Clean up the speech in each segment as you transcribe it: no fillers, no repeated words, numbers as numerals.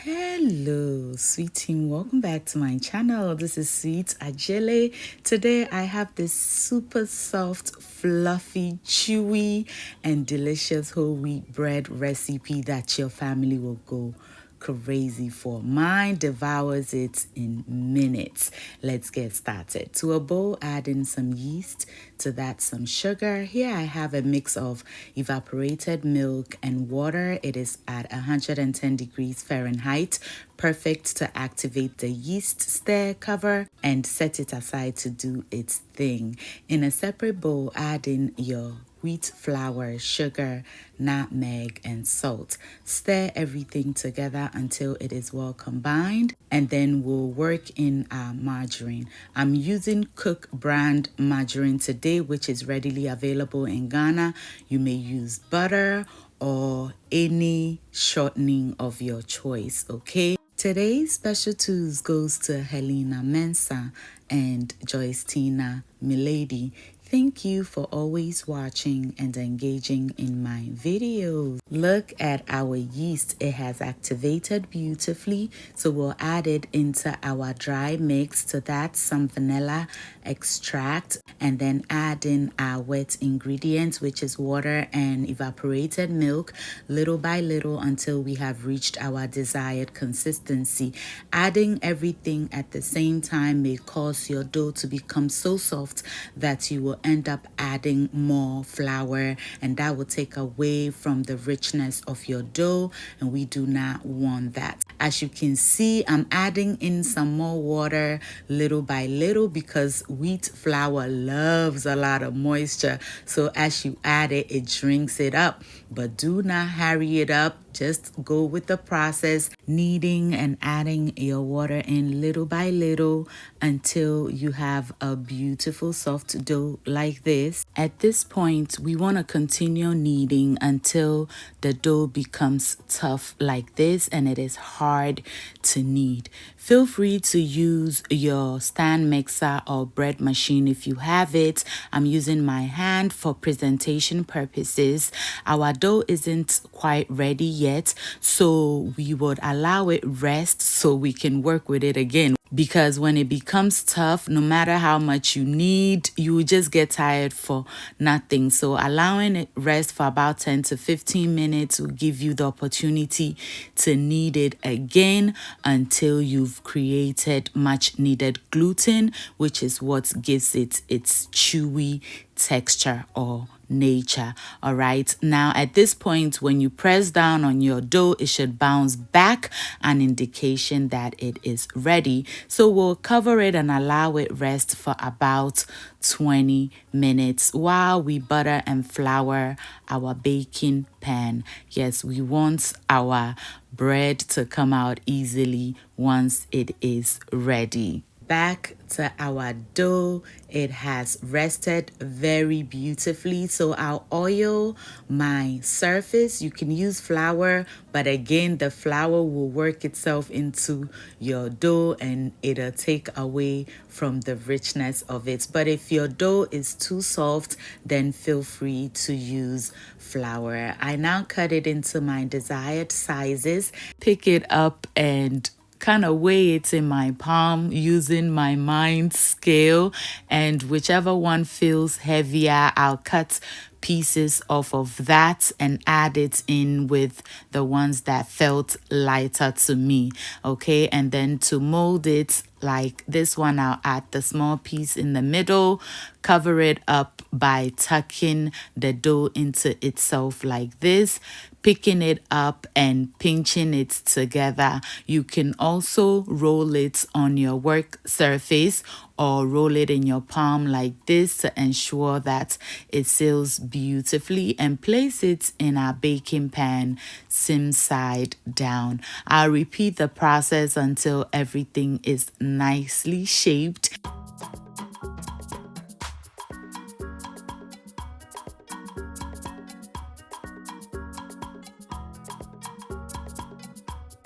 Hello, sweet team. Welcome back to my channel. This is Sweet Ajele. Today I have this super soft, fluffy, chewy, and delicious whole wheat bread recipe that your family will go crazy for. Mine devours it in minutes. Let's get started. To a bowl, add in some yeast. To that, some sugar. Here I have a mix of evaporated milk and water. It is at 110 degrees Fahrenheit. Perfect to activate the yeast. Stir, cover, and set it aside to do its thing. In a separate bowl, add in your wheat flour, sugar, nutmeg, and salt. Stir everything together until it is well combined, and then we'll work in our margarine. I'm using Cook brand margarine today, which is readily available in Ghana. You may use butter or any shortening of your choice, okay? Today's special tools goes to Helena Mensa and Joyce Tina Milady. Thank you for always watching and engaging in my videos. Look at our yeast. It has activated beautifully, so we'll add it into our dry mix. To that, some vanilla extract, and then add in our wet ingredients, which is water and evaporated milk, little by little until we have reached our desired consistency. Adding everything at the same time may cause your dough to become so soft that you will end up adding more flour, and that will take away from the richness of your dough, and we do not want that. As you can see, I'm adding in some more water little by little because wheat flour loves a lot of moisture. So as you add it, it drinks it up, but do not hurry it up. Just go with the process, kneading and adding your water in little by little until you have a beautiful soft dough like this. At this point, we want to continue kneading until the dough becomes tough like this and it is hard to knead. Feel free to use your stand mixer or bread machine if you have it. I'm using my hand for presentation purposes. Our dough isn't quite ready yet, so we would allow it rest so we can work with it again. Because when it becomes tough, no matter how much you knead, you will just get tired for nothing. So allowing it rest for about 10 to 15 minutes will give you the opportunity to knead it again until you've created much needed gluten, which is what gives it its chewy texture or nature. All right, now at this point, when you press down on your dough, it should bounce back, an indication that it is ready. So we'll cover it and allow it rest for about 20 minutes while we butter and flour our baking pan. Yes, we want our bread to come out easily once it is ready. Back to our dough. It has rested very beautifully, so I'll oil my surface. You can use flour, but again, the flour will work itself into your dough and it'll take away from the richness of it. But if your dough is too soft, then feel free to use flour. I now cut it into my desired sizes, pick it up and kind of weigh it in my palm using my mind scale, and whichever one feels heavier, I'll cut pieces off of that and add it in with the ones that felt lighter to me. Okay, and then to mold it like this one, I'll add the small piece in the middle, cover it up by tucking the dough into itself like this, picking it up and pinching it together. You can also roll it on your work surface or roll it in your palm like this to ensure that it seals beautifully, and place it in our baking pan same side down. I'll repeat the process until everything is nicely shaped.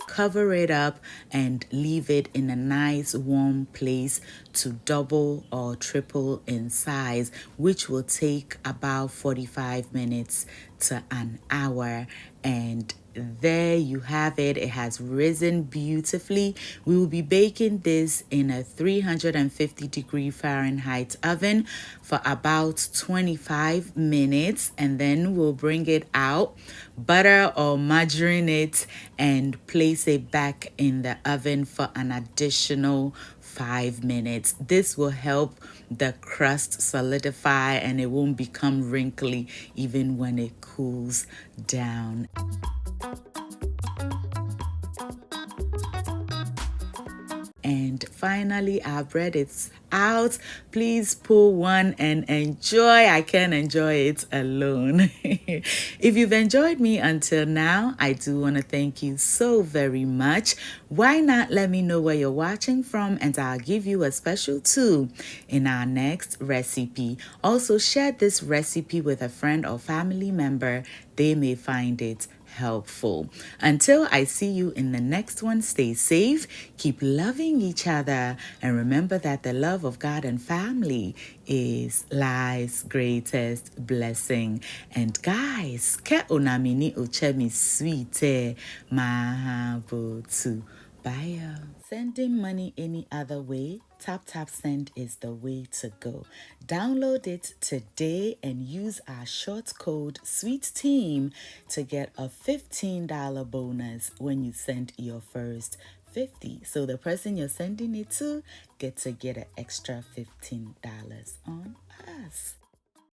Cover it up and leave it in a nice warm place to double or triple in size, which will take about 45 minutes to an hour. And there you have it. It has risen beautifully. We will be baking this in a 350-degree Fahrenheit oven for about 25 minutes, and then we'll bring it out, butter or margarine it, and place it back in the oven for an additional 5 minutes. This will help the crust solidify and it won't become wrinkly even when it cools down. And finally, our bread is out. Please pull one and enjoy. I can't enjoy it alone. If you've enjoyed me until now, I do want to thank you so very much. Why not let me know where you're watching from, and I'll give you a special too in our next recipe. Also, share this recipe with a friend or family member. They may find it helpful. Until I see you in the next one, stay safe, keep loving each other, and remember that the love of God and family is life's greatest blessing. And guys, ke onamini uchemi sweet mahabotu. Bye. Sending money any other way? Tap Send is the way to go. Download it today and use our short code SWEETTEAM to get a $15 bonus when you send your first 50. So the person you're sending it to get an extra $15 on us.